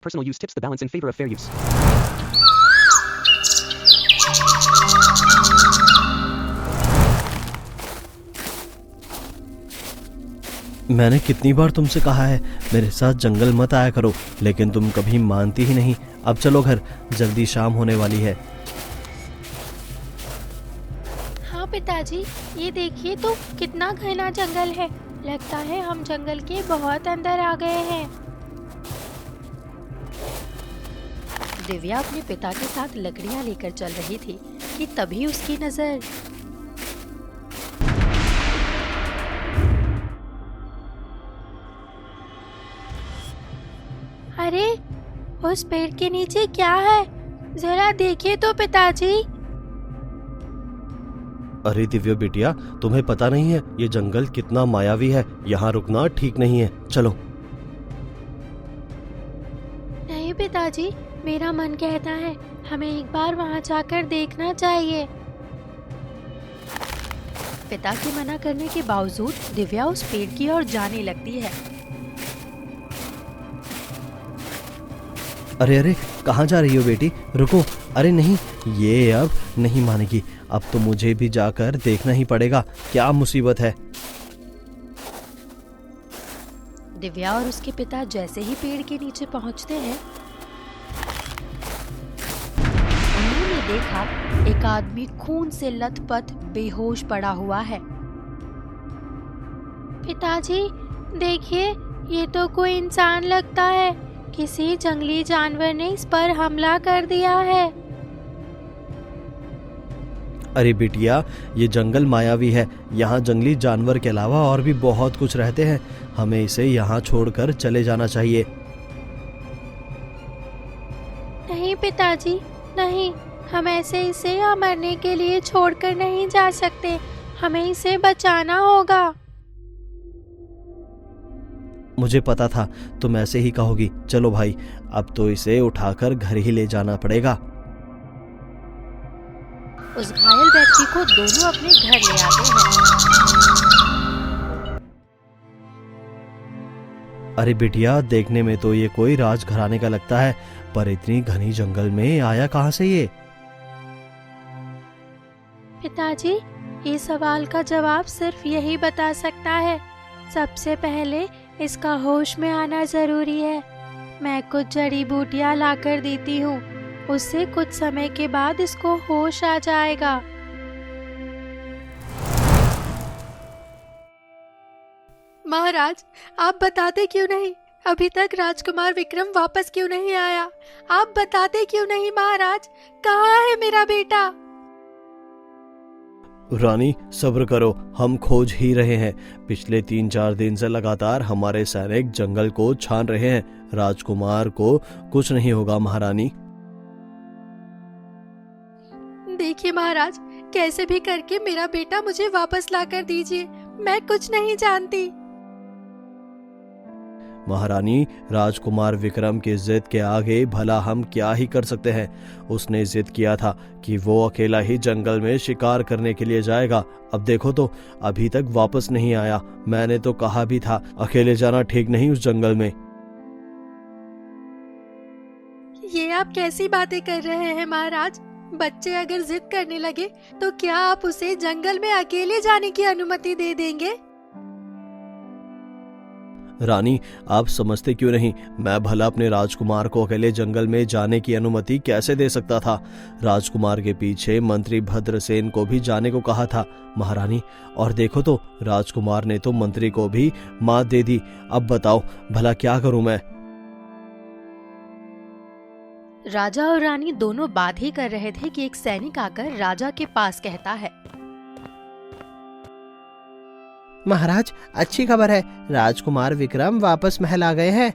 Personal use tips the balance in favor of fair use. मैंने कितनी बार तुमसे कहा है मेरे साथ जंगल मत आया करो, लेकिन तुम कभी मानती ही नहीं। अब चलो घर, जल्दी शाम होने वाली है। हाँ पिताजी, ये देखिए तो कितना घना जंगल है। लगता है हम जंगल के बहुत अंदर आ गए हैं। दिव्या अपने पिता के साथ लकड़ियाँ लेकर चल रही थी कि तभी उसकी नजर अरे, उस पेड़ के नीचे क्या है? जरा देखिए तो पिताजी। अरे दिव्या बिटिया, तुम्हें पता नहीं है ये जंगल कितना मायावी है। यहाँ रुकना ठीक नहीं है, चलो। नहीं पिताजी, मेरा मन कहता है हमें एक बार वहाँ जाकर देखना चाहिए। पिता के मना करने के बावजूद दिव्या उस पेड़ की ओर जाने लगती है। अरे अरे, कहाँ जा रही हो बेटी? रुको। अरे नहीं, ये अब नहीं मानेगी। अब तो मुझे भी जाकर देखना ही पड़ेगा, क्या मुसीबत है। दिव्या और उसके पिता जैसे ही पेड़ के नीचे पहुंचते हैं, उन्होंने देखा एक आदमी खून से लथपथ बेहोश पड़ा हुआ है। पिताजी देखिए, ये तो कोई इंसान लगता है। किसी जंगली जानवर ने इस पर हमला कर दिया है। अरे बिटिया, ये जंगल मायावी है। यहाँ जंगली जानवर के अलावा और भी बहुत कुछ रहते हैं। हमें इसे यहाँ छोड़कर चले जाना चाहिए। नहीं पिताजी, नहीं, हम ऐसे इसे यहाँ मरने के लिए छोड़कर नहीं जा सकते। हमें इसे बचाना होगा। मुझे पता था तुम ऐसे ही कहोगी। चलो भाई, अब तो इसे उठाकर घर ही ले जाना पड़ेगा। उस घायल व्यक्ति को दोनों अपने घर ले आते हैं। अरे बिटिया, देखने में तो ये कोई राजघराने का लगता है, पर इतनी घनी जंगल में आया कहाँ से ये? पिताजी, ये सवाल का जवाब सिर्फ यही बता सकता है। सबसे पहले इसका होश में आना जरूरी है। मैं कुछ जड़ी बूटियां लाकर देती हूँ, उससे कुछ समय के बाद इसको होश आ जाएगा। महाराज, आप बताते क्यों नहीं? अभी तक राजकुमार विक्रम वापस क्यों नहीं आया? आप बताते क्यों नहीं महाराज? कहाँ है मेरा बेटा? रानी सब्र करो, हम खोज ही रहे हैं। पिछले 3-4 दिन से लगातार हमारे सैनिक जंगल को छान रहे हैं। राजकुमार को कुछ नहीं होगा महारानी। देखिए महाराज, कैसे भी करके मेरा बेटा मुझे वापस लाकर दीजिए। मैं कुछ नहीं जानती। महारानी, राजकुमार विक्रम की जिद के आगे भला हम क्या ही कर सकते हैं। उसने जिद किया था कि वो अकेला ही जंगल में शिकार करने के लिए जाएगा। अब देखो तो अभी तक वापस नहीं आया। मैंने तो कहा भी था अकेले जाना ठीक नहीं उस जंगल में। ये आप कैसी बातें कर रहे हैं महाराज? बच्चे अगर जिद करने लगे तो क्या आप उसे जंगल में अकेले जाने की अनुमति दे देंगे? रानी, आप समझते क्यों नहीं? मैं भला अपने राजकुमार को अकेले जंगल में जाने की अनुमति कैसे दे सकता था? राजकुमार के पीछे मंत्री भद्रसेन को भी जाने को कहा था महारानी। और देखो तो राजकुमार ने तो मंत्री को भी मात दे दी। अब बताओ भला क्या करूं मैं? राजा और रानी दोनों बात ही कर रहे थे कि एक सैनिक आकर राजा के पास कहता है, महाराज, अच्छी खबर है, राजकुमार विक्रम वापस महल आ गए हैं।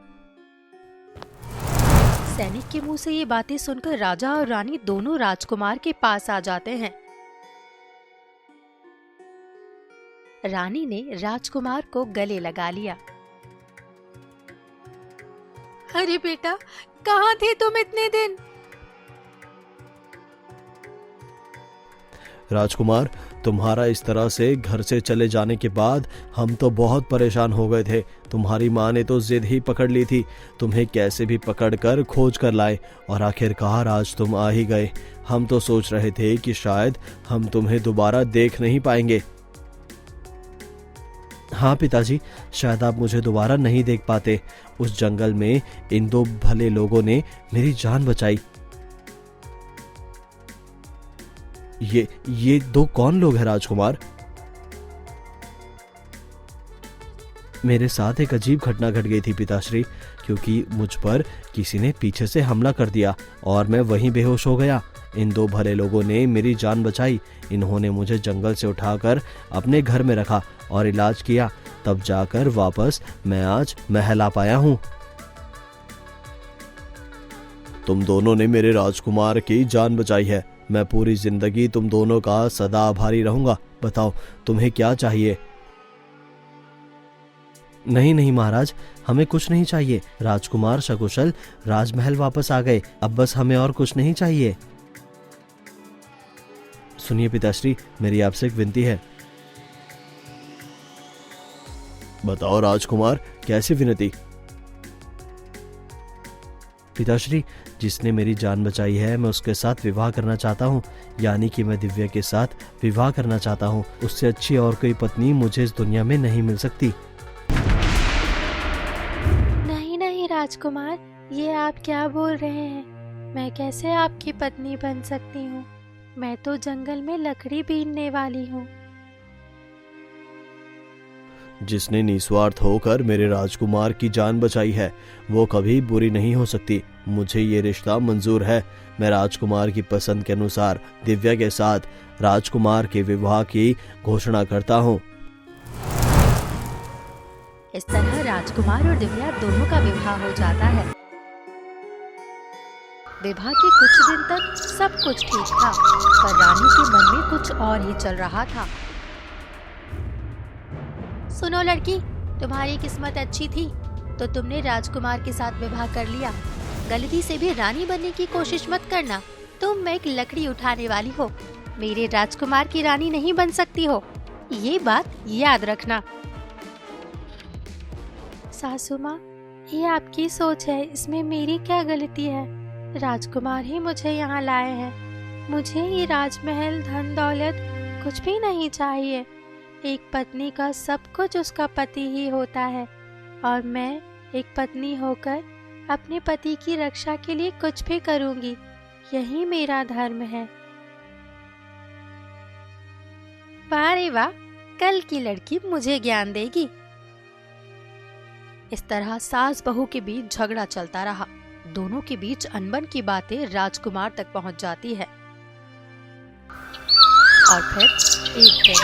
सैनिक के मुंह से ये बातें सुनकर राजा और रानी दोनों राजकुमार के पास आ जाते हैं। रानी ने राजकुमार को गले लगा लिया। अरे बेटा, कहाँ थे तुम इतने दिन? राजकुमार, तुम्हारा इस तरह से घर से चले जाने के बाद हम तो बहुत परेशान हो गए थे। तुम्हारी माँ ने तो जिद ही पकड़ ली थी, तुम्हें कैसे भी पकड़ कर खोज कर लाए और आखिरकार आज तुम आ ही गए। हम तो सोच रहे थे कि शायद हम तुम्हें दोबारा देख नहीं पाएंगे। हाँ पिताजी, शायद आप मुझे दोबारा नहीं देख पाते। उस जंगल में इन दो भले लोगों ने मेरी जान बचाई। ये दो कौन लोग हैं राजकुमार? मेरे साथ एक अजीब घटना घट गई थी पिताश्री, क्योंकि मुझ पर किसी ने पीछे से हमला कर दिया और मैं वहीं बेहोश हो गया। इन दो भले लोगों ने मेरी जान बचाई। इन्होंने मुझे जंगल से उठाकर अपने घर में रखा और इलाज किया, तब जाकर वापस मैं आज महल आ पाया हूँ। तुम दोनों ने मेरे राजकुमार की जान बचाई है। मैं पूरी जिंदगी तुम दोनों का सदा आभारी रहूंगा। बताओ तुम्हें क्या चाहिए? नहीं महाराज, हमें कुछ नहीं चाहिए। राजकुमार सकुशल राजमहल वापस आ गए, अब बस हमें और कुछ नहीं चाहिए। सुनिए पिताश्री, मेरी आपसे एक विनती है। बताओ राजकुमार, कैसी विनती? पिताश्री, जिसने मेरी जान बचाई है मैं उसके साथ विवाह करना चाहता हूँ, यानी कि मैं दिव्या के साथ विवाह करना चाहता हूँ। उससे अच्छी और कोई पत्नी मुझे इस दुनिया में नहीं मिल सकती। नहीं राजकुमार, ये आप क्या बोल रहे हैं? मैं कैसे आपकी पत्नी बन सकती हूँ? मैं तो जंगल में लकड़ी बीनने वाली हूँ। जिसने निस्वार्थ होकर मेरे राजकुमार की जान बचाई है वो कभी बुरी नहीं हो सकती। मुझे ये रिश्ता मंजूर है। मैं राजकुमार की पसंद के अनुसार दिव्या के साथ राजकुमार के विवाह की घोषणा करता हूँ। इस तरह राजकुमार और दिव्या दोनों का विवाह हो जाता है। विवाह के कुछ दिन तक सब कुछ ठीक था, पर रानी के मन में कुछ और ही चल रहा था। सुनो लड़की, तुम्हारी किस्मत अच्छी थी तो तुमने राजकुमार के साथ विवाह कर लिया। गलती से भी रानी बनने की कोशिश मत करना। तुम एक लकड़ी उठाने वाली हो, मेरे राजकुमार की रानी नहीं बन सकती हो। ये बात याद रखना। सासू माँ, ये आपकी सोच है, इसमें मेरी क्या गलती है? राजकुमार ही मुझे यहाँ लाए हैं। मुझे ये राजमहल, धन दौलत कुछ भी नहीं चाहिए। एक पत्नी का सब कुछ उसका पति ही होता है और मैं एक पत्नी होकर अपने पति की रक्षा के लिए कुछ भी करूंगी। यही मेरा धर्म है। वाह रे वाह, कल की लड़की मुझे ज्ञान देगी। इस तरह सास बहू के बीच झगड़ा चलता रहा। दोनों के बीच अनबन की बातें राजकुमार तक पहुंच जाती है। और फिर एक दिन,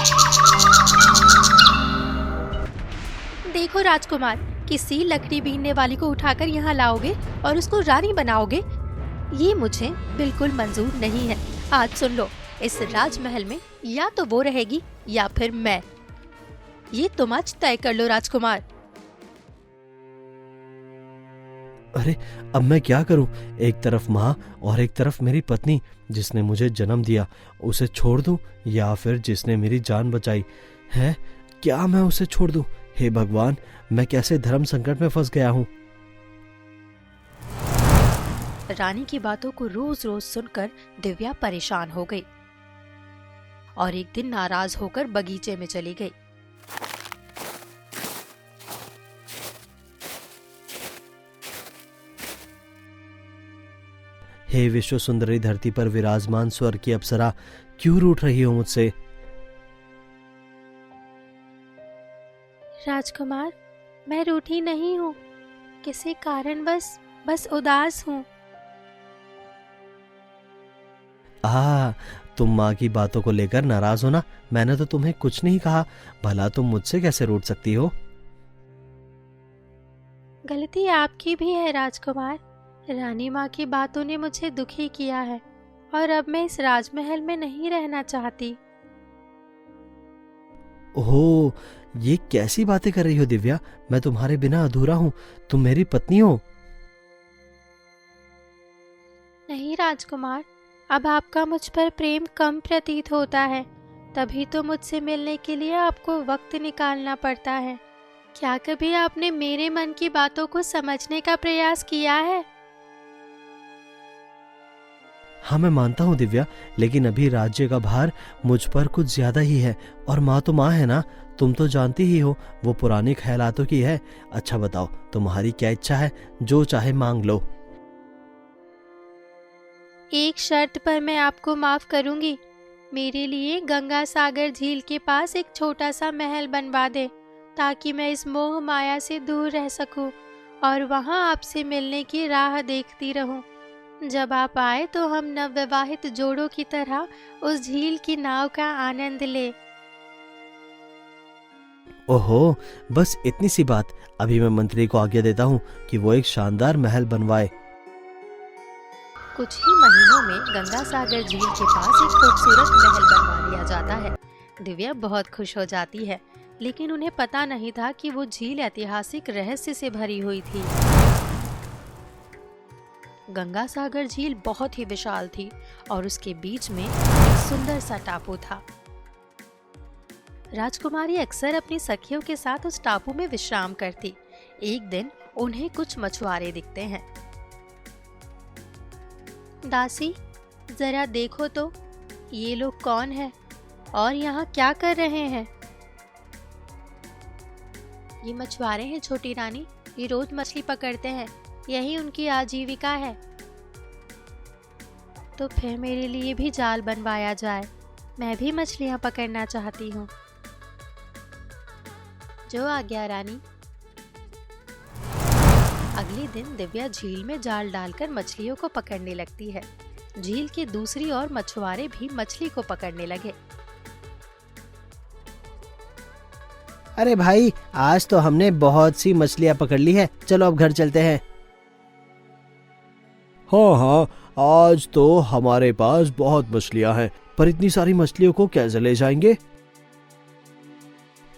देखो राजकुमार, किसी लकड़ी बीनने वाली को उठाकर यहाँ लाओगे और उसको रानी बनाओगे, ये मुझे बिल्कुल मंजूर नहीं है। आज सुन लो, इस राजमहल में या तो वो रहेगी या फिर मैं। ये तुम आज तय कर लो राजकुमार। अरे अब मैं क्या करूं? एक तरफ माँ और एक तरफ मेरी पत्नी जिसने मुझे जन्म दिया, उसे छोड़ दूं या फिर जिसने मेरी जान बचाई है, क्या मैं उसे छोड़ दूं? हे भगवान, मैं कैसे धर्म संकट में फंस गया हूं। रानी की बातों को रोज रोज सुनकर दिव्या परेशान हो गई और एक दिन नाराज होकर बगीचे में चली गई। हे विश्व सुंदरी धरती पर विराजमान स्वर्ग की अप्सरा, क्यों रूठ रही हो मुझसे? राजकुमार, मैं रूठी नहीं हूँ, किसी कारण बस उदास हूँ। तुम माँ की बातों को लेकर नाराज हो ना? मैंने तो तुम्हें कुछ नहीं कहा, भला तुम मुझसे कैसे रूठ सकती हो? गलती आपकी भी है राजकुमार। रानी माँ की बातों ने मुझे दुखी किया है और अब मैं इस राजमहल में नहीं रहना चाहती। ओह, ये कैसी बातें कर रही हो दिव्या? मैं तुम्हारे बिना अधूरा हूँ। तुम मेरी पत्नी हो। नहीं राजकुमार, अब आपका मुझ पर प्रेम कम प्रतीत होता है। तभी तो मुझसे मिलने के लिए आपको वक्त निकालना पड़ता है। क्या कभी आपने मेरे मन की बातों को समझने का प्रयास किया है? हाँ मैं मानता हूँ दिव्या, लेकिन अभी राज्य का भार मुझ पर कुछ ज्यादा ही है। और माँ तो माँ है ना, तुम तो जानती ही हो वो पुरानी ख्यालातों की है। अच्छा बताओ तुम्हारी क्या इच्छा है, जो चाहे मांग लो। एक शर्त पर मैं आपको माफ करूंगी। मेरे लिए गंगा सागर झील के पास एक छोटा सा महल बनवा दे, ताकि मैं इस मोह माया से दूर रह सकूं और वहां आपसे मिलने की राह देखती रहूं। जब आप आए तो हम नवविवाहित जोड़ों की तरह उस झील की नाव का आनंद ले। ओहो, बस इतनी सी बात। अभी मैं मंत्री को आज्ञा देता हूँ कि वो एक शानदार महल बनवाए। कुछ ही महीनों में गंगा सागर झील के पास एक खूबसूरत महल बनवा लिया जाता है। दिव्या बहुत खुश हो जाती है, लेकिन उन्हें पता नहीं था कि वो झील ऐतिहासिक रहस्य से भरी हुई थी। गंगा सागर झील बहुत ही विशाल थी और उसके बीच में एक सुंदर सा टापू था। राजकुमारी अक्सर अपनी सखियों के साथ उस टापू में विश्राम करती। एक दिन उन्हें कुछ मछुआरे दिखते हैं। दासी, जरा देखो तो ये लोग कौन हैं और यहाँ क्या कर रहे हैं? ये मछुआरे हैं छोटी रानी, ये रोज मछली पकड़ते हैं, यही उनकी आजीविका है। तो फिर मेरे लिए भी जाल बनवाया जाए, मैं भी मछलियाँ पकड़ना चाहती हूँ। जो आज्ञा रानी। अगले दिन दिव्या झील में जाल डालकर मछलियों को पकड़ने लगती है। झील के दूसरी ओर मछुआरे भी मछली को पकड़ने लगे। अरे भाई, आज तो हमने बहुत सी मछलियाँ पकड़ ली है, चलो अब घर चलते हैं। हाँ हाँ, आज तो हमारे पास बहुत मछलियाँ हैं, पर इतनी सारी मछलियों को कैसे ले जाएंगे?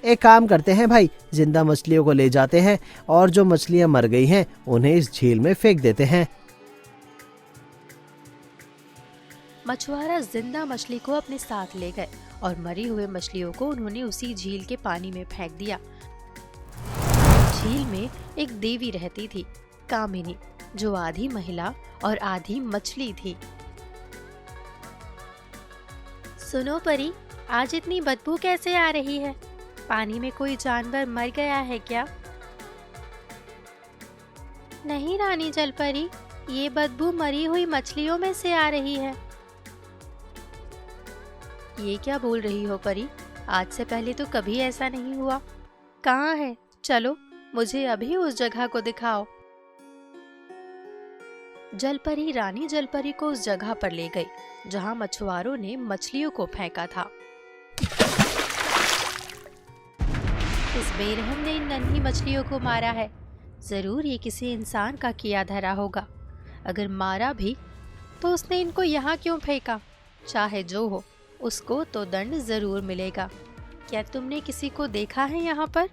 एक काम करते हैं भाई, जिंदा मछलियों को ले जाते हैं और जो मछलियाँ मर गई हैं उन्हें इस झील में फेंक देते हैं। मछुआरा जिंदा मछली को अपने साथ ले गए और मरी हुए मछलियों को उन्होंने उसी झील के पानी में फेंक दिया। झील में एक देवी रहती थी, कामिनी, जो आधी महिला और आधी मछली थी। सुनो परी, आज इतनी बदबू कैसे आ रही है? पानी में कोई जानवर मर गया है क्या? नहीं रानी जलपरी, ये बदबू मरी हुई मछलियों में से आ रही है। ये क्या बोल रही हो परी? आज से पहले तो कभी ऐसा नहीं हुआ। कहाँ है? चलो मुझे अभी उस जगह को दिखाओ। जलपरी रानी जलपरी को उस जगह पर ले गई जहाँ मछुआरों ने मछलियों को फेंका था। इस बेरहम ने इन नन्ही मछलियों को मारा है। जरूर ये किसी इंसान का किया धरा होगा। अगर मारा भी तो उसने इनको यहाँ क्यों फेंका? चाहे जो हो, उसको तो दंड जरूर मिलेगा। क्या तुमने किसी को देखा है यहाँ पर?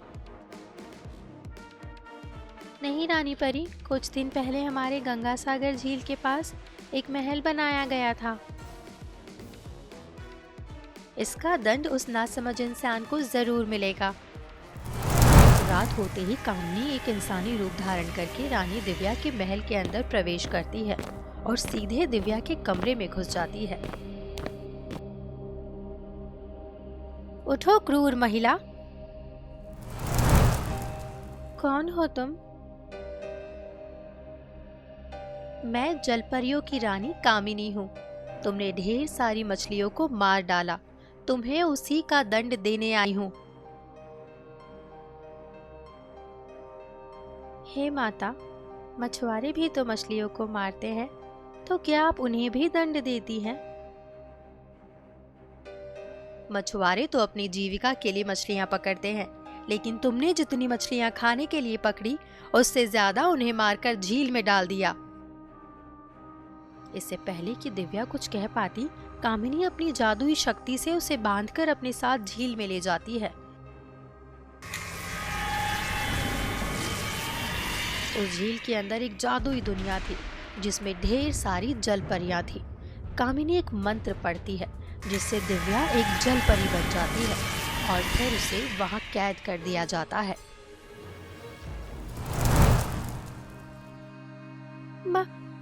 नहीं रानी परी, कुछ दिन पहले हमारे गंगा सागर झील के पास एक महल बनाया गया था। इसका दंड उस नासमझ इंसान को जरूर मिलेगा। रात होते ही कामिनी एक इंसानी रूप धारण करके रानी दिव्या के महल के अंदर प्रवेश करती है और सीधे दिव्या के कमरे में घुस जाती है। उठो क्रूर महिला। कौन हो तुम? मैं जलपरियों की रानी कामिनी हूँ। तुमने ढेर सारी मछलियों को मार डाला, तुम्हें उसी का दंड देने आई हूँ। हे माता, मछुआरे भी तो मछलियों को मारते हैं, तो क्या आप उन्हें भी दंड देती हैं? मछुआरे तो अपनी जीविका के लिए मछलियां पकड़ते हैं, लेकिन तुमने जितनी मछलियां खाने के लिए पकड़ी, उससे ज्यादा उन्हें मारकर झील में डाल दिया। इससे पहले कि दिव्या कुछ कह पाती, कामिनी अपनी जादुई शक्ति से उसे बांधकर अपने साथ झील में ले जाती है। उस झील के अंदर एक जादुई दुनिया थी जिसमें ढेर सारी जलपरियां थी। कामिनी एक मंत्र पढ़ती है, जिससे दिव्या एक जल परी बन जाती है और फिर उसे वहां कैद कर दिया जाता है।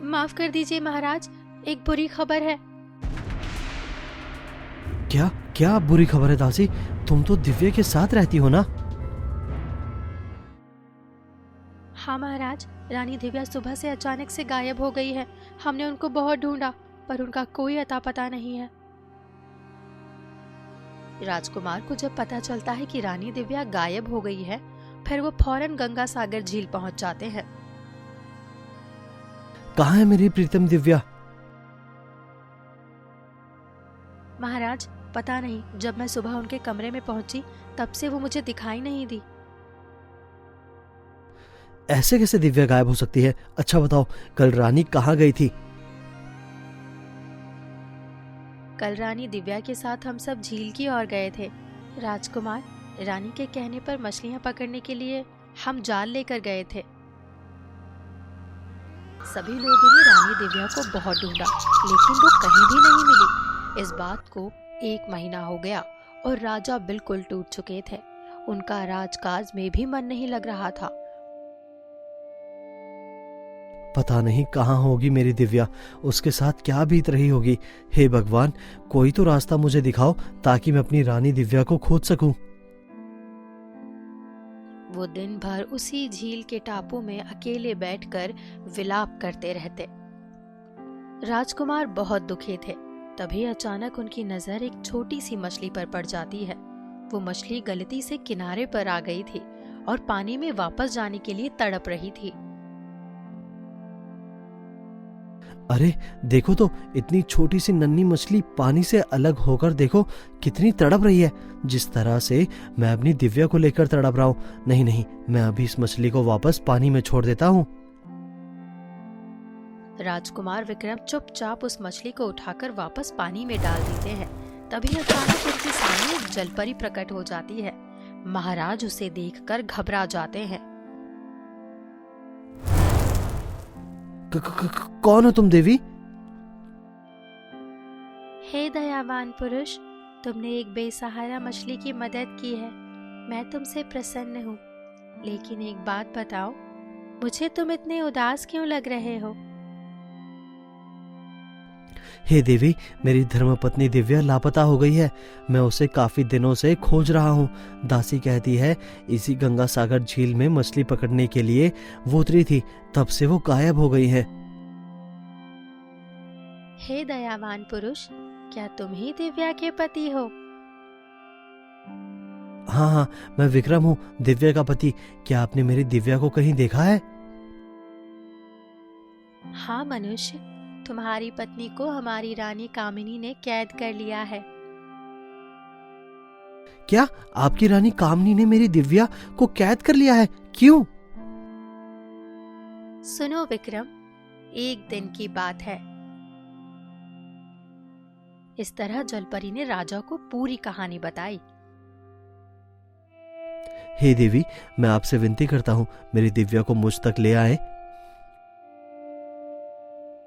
माफ कर दीजिए महाराज, एक बुरी खबर है। क्या क्या बुरी खबर है दासी? तुम तो दिव्या के साथ रहती हो ना? हाँ महाराज, रानी दिव्या सुबह से अचानक से गायब हो गई है। हमने उनको बहुत ढूंढा पर उनका कोई अता पता नहीं है। राजकुमार को जब पता चलता है कि रानी दिव्या गायब हो गई है, फिर वो फौरन गंगा सागर झील पहुंच जाते हैं। कहाँ है मेरी प्रीतम दिव्या? महाराज पता नहीं, जब मैं सुबह उनके कमरे में पहुंची तब से वो मुझे दिखाई नहीं दी। ऐसे कैसे दिव्या गायब हो सकती है? अच्छा बताओ, कल रानी कहाँ गई थी? कल रानी दिव्या के साथ हम सब झील की ओर गए थे। राजकुमार, रानी के कहने पर मछलियां पकड़ने के लिए हम जाल लेकर गए थे। सभी लोगों ने रानी दिव्या को बहुत ढूंढा लेकिन वो कहीं भी नहीं मिली। इस बात को 1 महीना हो गया और राजा बिल्कुल टूट चुके थे। उनका राजकाज में भी मन नहीं लग रहा था। पता नहीं कहाँ होगी मेरी दिव्या, उसके साथ क्या बीत रही होगी। हे भगवान, कोई तो रास्ता मुझे दिखाओ ताकि मैं अपनी रानी दिव्या को खोज सकूं। वो दिन भर उसी झील के टापू में अकेले बैठकर विलाप करते रहते। राजकुमार बहुत दुखी थे। तभी अचानक उनकी नजर एक छोटी सी मछली पर पड़ जाती है। वो मछली गलती से किनारे पर आ गई थी और पानी में वापस जाने के लिए तड़प रही थी। अरे देखो तो, इतनी छोटी सी नन्ही मछली पानी से अलग होकर देखो कितनी तड़प रही है, जिस तरह से मैं अपनी दिव्या को लेकर तड़प रहा हूँ। नहीं नहीं, मैं अभी इस मछली को वापस पानी में छोड़ देता हूँ। राजकुमार विक्रम चुपचाप उस मछली को उठाकर वापस पानी में डाल देते हैं। तभी अचानक उनके सामने एक जलपरी प्रकट हो जाती है। महाराज उसे देखकर घबरा जाते हैं। कौन हो तुम देवी? हे दयावान पुरुष, तुमने एक बेसहारा मछली की मदद की है। मैं तुमसे प्रसन्न हूँ, लेकिन एक बात बताओ, मुझे तुम इतने उदास क्यों लग रहे हो? हे देवी, मेरी धर्मपत्नी दिव्या लापता हो गई है। मैं उसे काफी दिनों से खोज रहा हूँ। दासी कहती है इसी गंगा सागर झील में मछली पकड़ने के लिए वो उतरी थी, तब से वो गायब हो गई है। हे दयावान पुरुष, क्या तुम ही दिव्या के पति हो? हाँ हाँ, मैं विक्रम हूँ, दिव्या का पति। क्या आपने मेरी दिव्या को कहीं देखा है? हाँ मनुष्य, तुम्हारी पत्नी को हमारी रानी कामिनी ने कैद कर लिया है। क्या आपकी रानी कामिनी ने मेरी दिव्या को कैद कर लिया है? क्यों? सुनो विक्रम, एक दिन की बात है। इस तरह जलपरी ने राजा को पूरी कहानी बताई। हे देवी, मैं आपसे विनती करता हूँ, मेरी दिव्या को मुझ तक ले आए।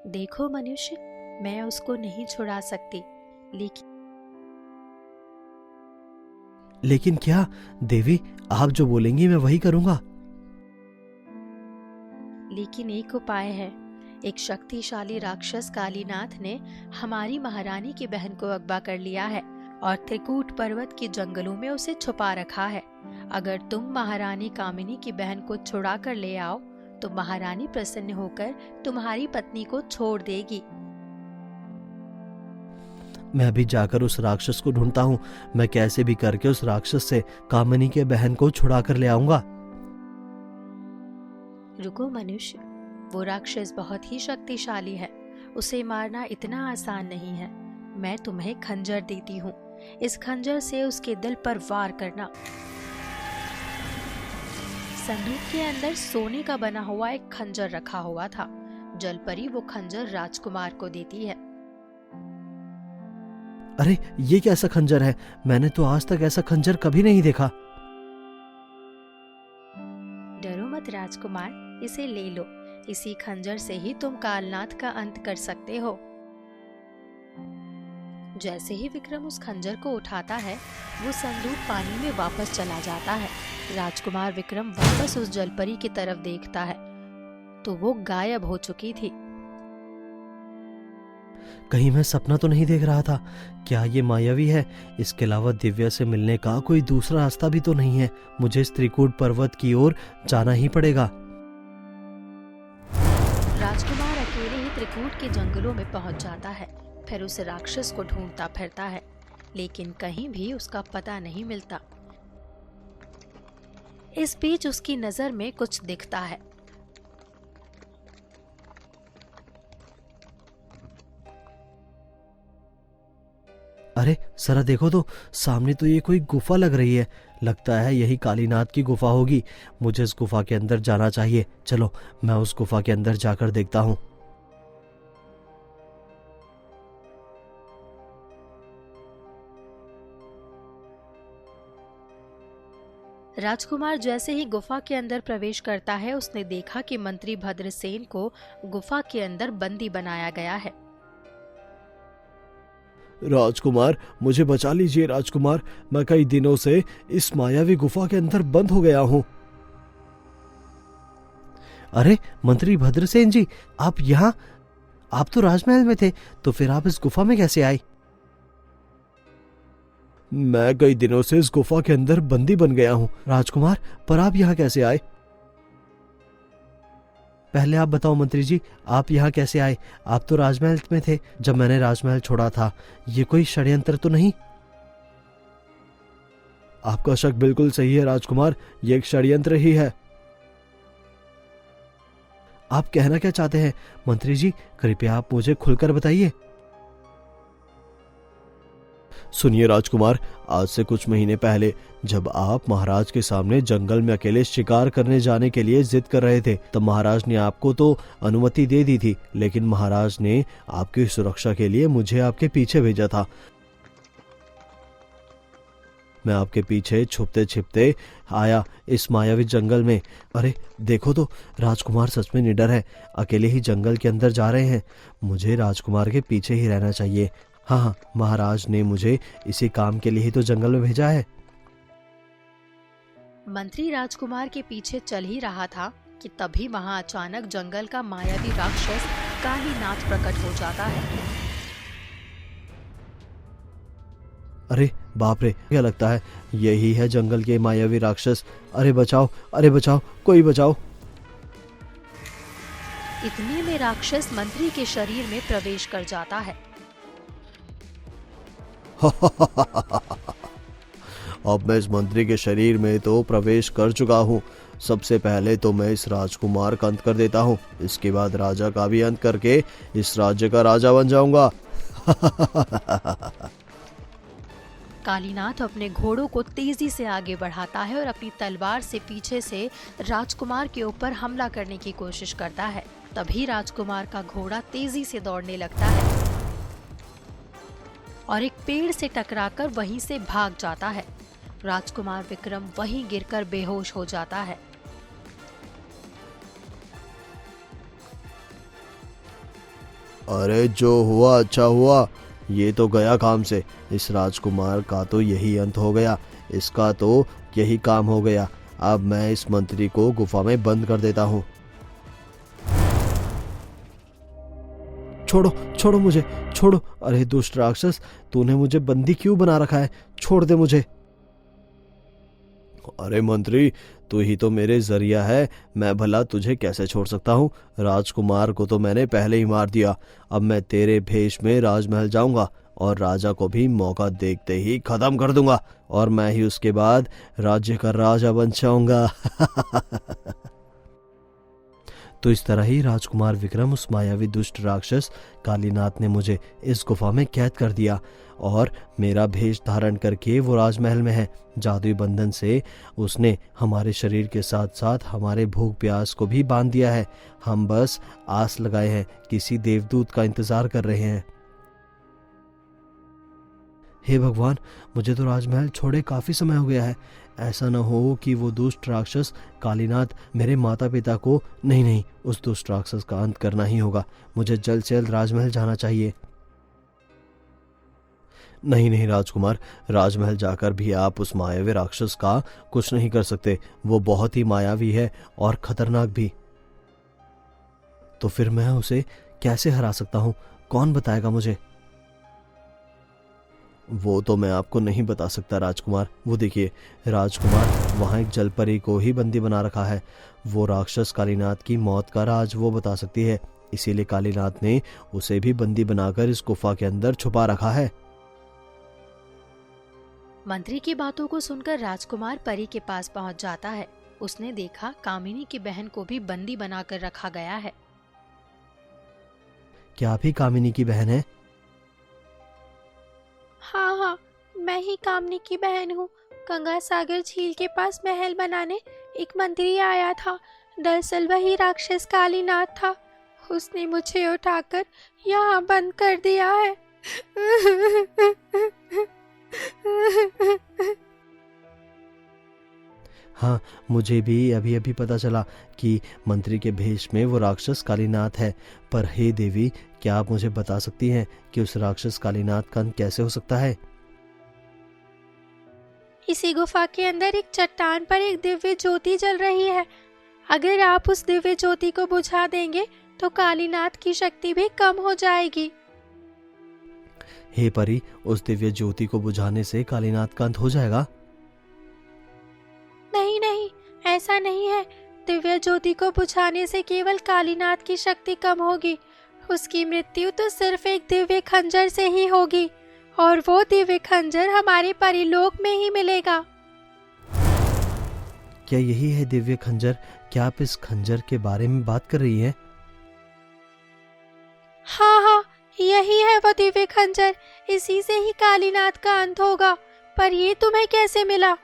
देखो मनुष्य, मैं उसको नहीं छुड़ा सकती, लेकिन क्या? देवी, आप जो बोलेंगी मैं वही करूंगा। लेकिन एक उपाय है। एक शक्तिशाली राक्षस कालीनाथ ने हमारी महारानी की बहन को अगवा कर लिया है और त्रिकूट पर्वत के जंगलों में उसे छुपा रखा है। अगर तुम महारानी कामिनी की बहन को छुड़ा कर ले आओ तो महारानी प्रसन्न होकर तुम्हारी पत्नी को छोड़ देगी। मैं अभी जाकर उस राक्षस को ढूंढता हूँ। मैं कैसे भी करके उस राक्षस से कामिनी के बहन को छुड़ा कर ले आऊंगा। रुको मनुष्य, वो राक्षस बहुत ही शक्तिशाली है। उसे मारना इतना आसान नहीं है। मैं तुम्हें खंजर देती हूँ। इस खंजर से उसके दिल पर वार करना। संदूक के अंदर सोने का बना हुआ एक खंजर रखा हुआ था। जलपरी वो खंजर राजकुमार को देती है। अरे ये कैसा खंजर है? मैंने तो आज तक ऐसा खंजर कभी नहीं देखा। डरो मत राजकुमार, इसे ले लो। इसी खंजर से ही तुम कालनाथ का अंत कर सकते हो। जैसे ही विक्रम उस खंजर को उठाता है, वो संदूक पानी में वापस चला जाता है। राजकुमार विक्रम वापस उस जलपरी की तरफ देखता है तो वो गायब हो चुकी थी। कहीं मैं सपना तो नहीं देख रहा था? क्या ये मायावी है? इसके अलावा दिव्या से मिलने का कोई दूसरा रास्ता भी तो नहीं है। मुझे इस त्रिकूट पर्वत की ओर जाना ही पड़ेगा। राजकुमार अकेले ही त्रिकूट के जंगलों में पहुंच जाता है। फिर उस राक्षस को ढूंढता फिरता है, लेकिन कहीं भी उसका पता नहीं मिलता। इस बीच उसकी नजर में कुछ दिखता है। अरे जरा देखो तो, सामने तो ये कोई गुफा लग रही है। लगता है यही कालीनाथ की गुफा होगी। मुझे इस गुफा के अंदर जाना चाहिए। चलो मैं उस गुफा के अंदर जाकर देखता हूँ। राजकुमार जैसे ही गुफा के अंदर प्रवेश करता है, उसने देखा कि मंत्री भद्रसेन को गुफा के अंदर बंदी बनाया गया है। राजकुमार, मुझे बचा लीजिए राजकुमार। मैं कई दिनों से इस मायावी गुफा के अंदर बंद हो गया हूँ। अरे मंत्री भद्रसेन जी, आप यहाँ? आप तो राजमहल में थे, तो फिर आप इस गुफा में कैसे आए? मैं कई दिनों से इस गुफा के अंदर बंदी बन गया हूँ। राजकुमार, पर आप यहाँ कैसे आए? पहले आप बताओ मंत्री जी, आप यहाँ कैसे आए? आप तो राजमहल में थे जब मैंने राजमहल छोड़ा था। ये कोई षड्यंत्र तो नहीं? आपका शक बिल्कुल सही है राजकुमार, ये एक षड्यंत्र ही है। आप कहना क्या चाहते हैं मंत्री जी? कृपया आप मुझे खुलकर बताइए। सुनिए राजकुमार, आज से कुछ महीने पहले जब आप महाराज के सामने जंगल में अकेले शिकार करने जाने के लिए जिद कर रहे थे, तब महाराज ने आपको तो अनुमति दे दी थी, लेकिन महाराज ने आपकी सुरक्षा के लिए मुझे आपके पीछे भेजा था। मैं आपके पीछे छुपते छिपते आया इस मायावी जंगल में। अरे देखो तो, राजकुमार सच में निडर है। अकेले ही जंगल के अंदर जा रहे हैं। मुझे राजकुमार के पीछे ही रहना चाहिए। हाँ, महाराज ने मुझे इसी काम के लिए ही तो जंगल में भेजा है। मंत्री राजकुमार के पीछे चल ही रहा था कि तभी वहां अचानक जंगल का मायावी राक्षस कालीनाथ प्रकट हो जाता है। अरे बाप रे, क्या लगता है यही है जंगल के मायावी राक्षस। अरे बचाओ, अरे बचाओ, कोई बचाओ। इतने में राक्षस मंत्री के शरीर में प्रवेश कर जाता है। अब मैं इस मंत्री के शरीर में तो प्रवेश कर चुका हूँ। सबसे पहले तो मैं इस राजकुमार का अंत कर देता हूँ, इसके बाद राजा का भी अंत करके इस राज्य का राजा बन जाऊंगा। कालीनाथ अपने घोड़ों को तेजी से आगे बढ़ाता है और अपनी तलवार से पीछे से राजकुमार के ऊपर हमला करने की कोशिश करता है। तभी राजकुमार का घोड़ा तेजी से दौड़ने लगता है और एक पेड़ से टकराकर वहीं से भाग जाता है। राजकुमार विक्रम वहीं गिरकर बेहोश हो जाता है। अरे जो हुआ अच्छा हुआ, ये तो गया काम से। इस राजकुमार का तो यही अंत हो गया, इसका तो यही काम हो गया। अब मैं इस मंत्री को गुफा में बंद कर देता हूँ। छोड़ो छोड़ो मुझे, छोड़ो। अरे दुष्ट राक्षस, तूने मुझे बंदी क्यों बना रखा है? छोड़ दे मुझे। अरे मंत्री, तू ही तो मेरे जरिया है, मैं भला तुझे कैसे छोड़ सकता हूँ? राजकुमार को तो मैंने पहले ही मार दिया। अब मैं तेरे भेष में राजमहल जाऊंगा और राजा को भी मौका देखते ही खत्म कर दूंगा, और मैं ही उसके बाद राज्य का राजा बन जाऊंगा। तो इस तरह ही राजकुमार विक्रम, उस मायावी दुष्ट राक्षस कालीनाथ ने मुझे इस गुफा में कैद कर दिया और मेरा भेष धारण करके वो राजमहल में है। जादुई बंधन से उसने हमारे शरीर के साथ साथ हमारे भूख प्यास को भी बांध दिया है। हम बस आस लगाए हैं, किसी देवदूत का इंतजार कर रहे हैं। हे भगवान, मुझे तो राजमहल छोड़े काफी समय हो गया है। ऐसा न हो कि वो दुष्ट राक्षस कालीनाथ मेरे माता पिता को, नहीं, उस दुष्ट राक्षस का अंत करना ही होगा। मुझे जल्द से जल्द राजमहल जाना चाहिए। नहीं नहीं राजकुमार, राजमहल जाकर भी आप उस मायावी राक्षस का कुछ नहीं कर सकते। वो बहुत ही मायावी है और खतरनाक भी। तो फिर मैं उसे कैसे हरा सकता हूँ? कौन बताएगा मुझे? वो तो मैं आपको नहीं बता सकता राजकुमार। वो देखिए राजकुमार, वहां एक जलपरी को ही बंदी बना रखा है। वो राक्षस कालीनाथ की मौत का राज वो बता सकती है, इसीलिए कालीनाथ ने उसे भी बंदी बनाकर इस गुफा के अंदर छुपा रखा है। मंत्री की बातों को सुनकर राजकुमार परी के पास पहुंच जाता है। उसने देखा कामिनी की बहन को भी बंदी बनाकर रखा गया है। क्या आप ही कामिनी की बहन है? हाँ हाँ, मैं ही कामिनी की बहन हूँ। गंगा सागर झील के पास महल बनाने एक मंत्री आया था। दरअसल वही राक्षस कालीनाथ था। उसने मुझे उठाकर यहाँ बंद कर दिया है। हाँ, मुझे भी अभी अभी पता चला कि मंत्री के भेष में वो राक्षस कालीनाथ है। पर हे देवी, क्या आप मुझे बता सकती हैं कि उस राक्षस कालीनाथ का अंत कैसे हो सकता है? इसी गुफा के अंदर एक चट्टान पर एक दिव्य ज्योति जल रही है। अगर आप उस दिव्य ज्योति को बुझा देंगे तो कालीनाथ की शक्ति भी कम हो जाएगी। हे परी, उस दिव्य ज्योति को बुझाने से कालीनाथ का अंत हो जाएगा? नहीं नहीं, ऐसा नहीं है। दिव्य ज्योति को बुझाने से केवल कालीनाथ की शक्ति कम होगी। उसकी मृत्यु तो सिर्फ एक दिव्य खंजर से ही होगी, और वो दिव्य खंजर हमारे परिलोक में ही मिलेगा। क्या यही है दिव्य खंजर? क्या आप इस खंजर के बारे में बात कर रही हैं? हाँ हाँ, यही है वो दिव्य खंजर। इसी से ही कालीनाथ का अंत होगा। पर ये तुम्हें कैसे मिला?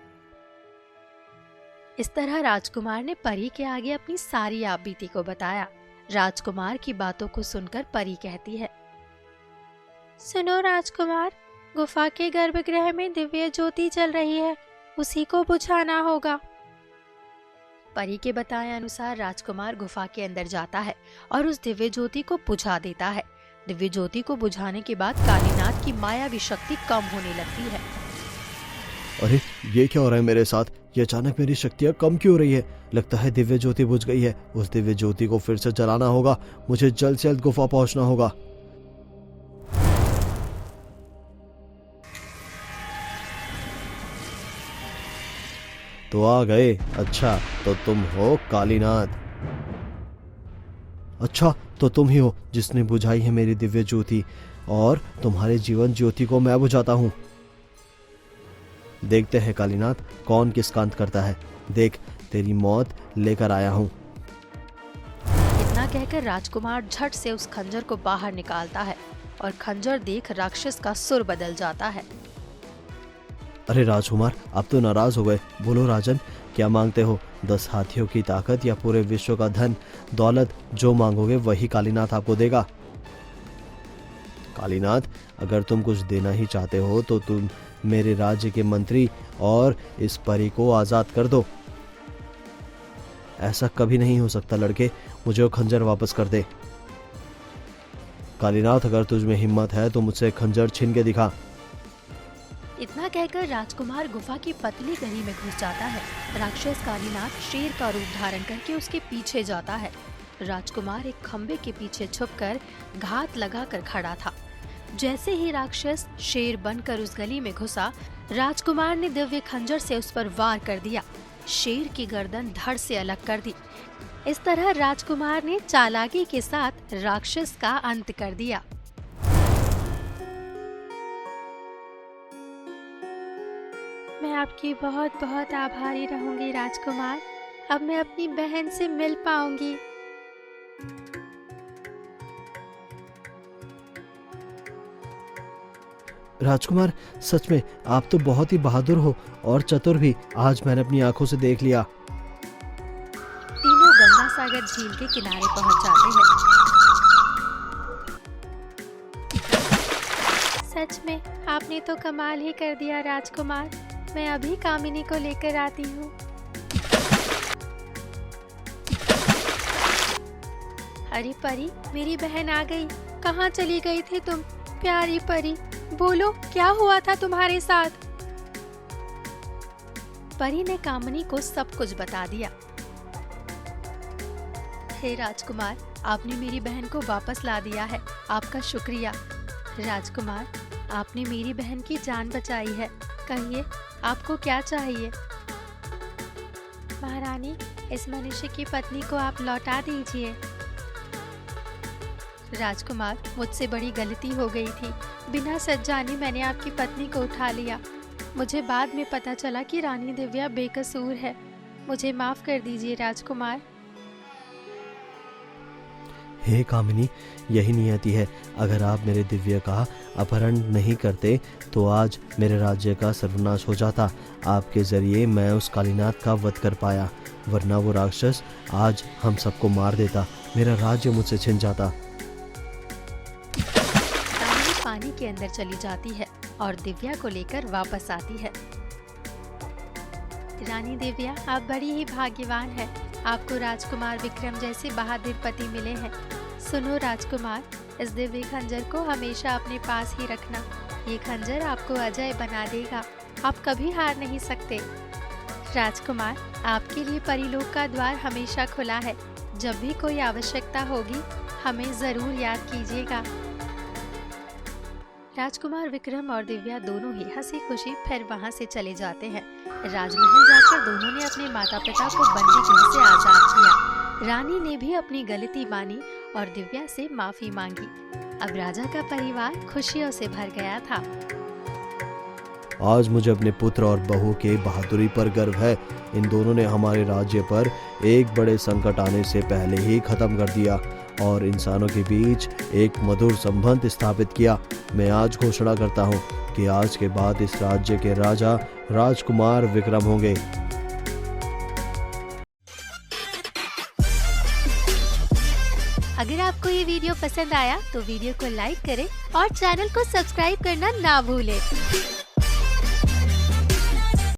इस तरह राजकुमार ने परी के आगे अपनी सारी आपबीती को बताया। राजकुमार की बातों को सुनकर परी कहती है, सुनो राजकुमार, गुफा के गर्भगृह में दिव्य ज्योति जल रही है, उसी को बुझाना होगा। परी के बताए अनुसार राजकुमार गुफा के अंदर जाता है और उस दिव्य ज्योति को बुझा देता है। दिव्य ज्योति को बुझाने के बाद कालीनाथ की मायावी शक्ति कम होने लगती है। अरे ये क्या हो रहा है मेरे साथ? ये अचानक मेरी शक्तियां कम क्यों हो रही है? लगता है दिव्य ज्योति बुझ गई है। उस दिव्य ज्योति को फिर से जलाना होगा। मुझे जल्द से जल्द गुफा पहुंचना होगा। तो आ गए? अच्छा, तो तुम हो कालीनाथ। अच्छा, तो तुम ही हो जिसने बुझाई है मेरी दिव्य ज्योति, और तुम्हारे जीवन ज्योति को मैं बुझाता हूं। देखते हैं कालीनाथ कौन किसका अंत करता है। देख, तेरी मौत लेकर आया हूं। इतना कहकर राजकुमार झट से उस खंजर को बाहर निकालता है और खंजर देख राक्षस का सुर बदल जाता है। अरे राजकुमार, अब तो नाराज हो गए। बोलो राजन, क्या मांगते हो? 10 हाथियों की ताकत या पूरे विश्व का धन दौलत? जो मांगोगे वही कालीनाथ आपको देगा। कालीनाथ, अगर तुम कुछ देना ही चाहते हो तो तुम मेरे राज्य के मंत्री और इस परी को आजाद कर दो। ऐसा कभी नहीं हो सकता लड़के, मुझे वो खंजर वापस कर दे। कालीनाथ, अगर तुझ में हिम्मत है तो मुझसे खंजर छीन के दिखा। इतना कहकर राजकुमार गुफा की पतली गली में घुस जाता है। राक्षस कालीनाथ शेर का रूप धारण करके उसके पीछे जाता है। राजकुमार एक खंबे के पीछे छुपकर घात लगाकर खड़ा था। जैसे ही राक्षस शेर बनकर उस गली में घुसा, राजकुमार ने दिव्य खंजर से उस पर वार कर दिया। शेर की गर्दन धड़ से अलग कर दी। इस तरह राजकुमार ने चालाकी के साथ राक्षस का अंत कर दिया। मैं आपकी बहुत बहुत आभारी रहूंगी राजकुमार। अब मैं अपनी बहन से मिल पाऊंगी। राजकुमार, सच में आप तो बहुत ही बहादुर हो और चतुर भी। आज मैंने अपनी आंखों से देख लिया। तीनों गंगा सागर झील के किनारे पहुंच जाते हैं। सच में आपने तो कमाल ही कर दिया राजकुमार। मैं अभी कामिनी को लेकर आती हूँ। अरे परी, मेरी बहन आ गई। कहाँ चली गई थी तुम? प्यारी परी, बोलो क्या हुआ था तुम्हारे साथ? परी ने कामिनी को सब कुछ बता दिया। हे राजकुमार, आपने मेरी बहन को वापस ला दिया है, आपका शुक्रिया। राजकुमार, आपने मेरी बहन की जान बचाई है, कहिए आपको क्या चाहिए? महारानी, इस मनुष्य की पत्नी को आप लौटा दीजिए। राजकुमार, मुझसे बड़ी गलती हो गई थी, बिना सच जाने मैंने आपकी पत्नी को उठा लिया। मुझे बाद में पता चला कि रानी दिव्या बेकसूर है, मुझे माफ कर दीजिए राजकुमार। हे कामिनी, यही नियति है। अगर आप मेरे दिव्या का अपहरण नहीं करते तो आज मेरे राज्य का सर्वनाश हो जाता। आपके जरिए मैं उस कालीनाथ का वध कर पाया, वरना वो राक्षस आज हम सबको मार देता, मेरा राज्य मुझसे छिन जाता। कामिनी पानी के अंदर चली जाती है और दिव्या को लेकर वापस आती है। रानी दिव्या, आप बड़ी ही भाग्यवान हैं, आपको राजकुमार विक्रम जैसे बहादुर पति मिले हैं। सुनो राजकुमार, इस दिव्य खंजर को हमेशा अपने पास ही रखना, ये खंजर आपको अजय बना देगा, आप कभी हार नहीं सकते। राजकुमार, आपके लिए परीलोक का द्वार हमेशा खुला है, जब भी कोई आवश्यकता होगी हमें जरूर याद कीजिएगा। राजकुमार विक्रम और दिव्या दोनों ही हंसी खुशी फिर वहां से चले जाते हैं। राजमहल जाकर दोनों ने अपने माता पिता को बंदी गृह से आजाद किया। रानी ने भी अपनी गलती मानी और दिव्या से माफी मांगी। अब राजा का परिवार खुशियों से भर गया था। आज मुझे अपने पुत्र और बहू के बहादुरी पर गर्व है। इन दोनों ने हमारे राज्य पर एक बड़े संकट आने से पहले ही खत्म कर दिया और इंसानों के बीच एक मधुर संबंध स्थापित किया। मैं आज घोषणा करता हूँ कि आज के बाद इस राज्य के राजा राजकुमार विक्रम होंगे। अगर आपको ये वीडियो पसंद आया तो वीडियो को लाइक करें और चैनल को सब्सक्राइब करना ना भूलें।